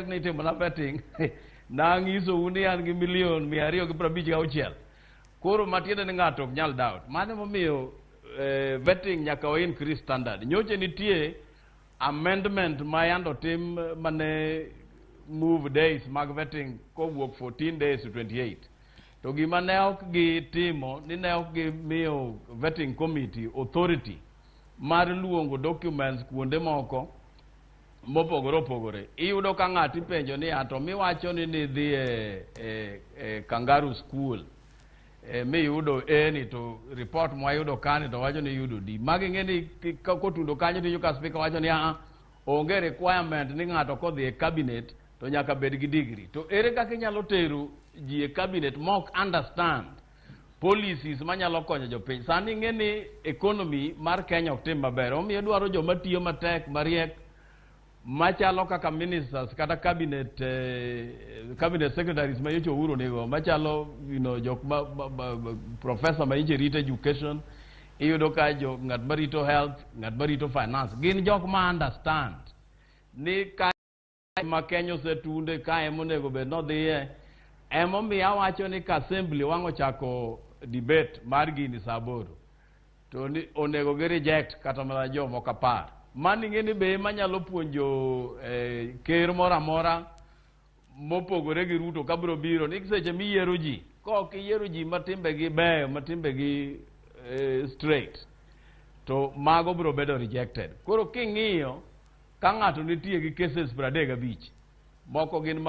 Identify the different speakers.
Speaker 1: ni timo na betting na ngiso uni an gi milion 256 koro matiende ni ng'ato ok nyal doubt mane momiyo vetting nyaka o increase standard nyoche nitie amendment ma yando tim mane move days mag vetting kowuok 14 days to 28 to gima ne ok gitimo ni ne ok gimiyo vetting committee authority mar luongo documents kuonde moko mopogore opogore iyudo ka ng'ati penjo ni ato miwacho ni nidhi kangaroo school miyudo ni to report mwayudo kani to wacho ni yudo di magi ng'eni kotundo kanyo to ka speaker wacho ni onge requirement ni ng'ato kodhi e cabinet to nyaka bed gi degree to ere kaka inyalo tero ji e cabinet mok understand policies manyalo konyo jopiny sani ng'eni economy mar Kenya ok tim maber omiyo dwaro joma tiyo matek mariek machalo kaka ministers kata cabinet secretaries ma yocho uro nego machalo jok professor ma inje rito education iyudo ka ng'at marito health ng'at marito finance gin jok ma understand ni ka ma Kenya osetunde ka emonego bed nodhiye emomiyo awacho ni ka assembly wang'o chako debate mar gini saboro to ni onego gi reject kata mana jomoko apar mani ng'eni be manyalo puonjo ker moro amora mopogore gi Ruto kabiro biro ni seche miyiero ji kok iyiero ji matimbegi beyo matimbegi straight to mago biro bedo rejected koro king'iyo ka ng'ato nitie gi cases 35 moko gin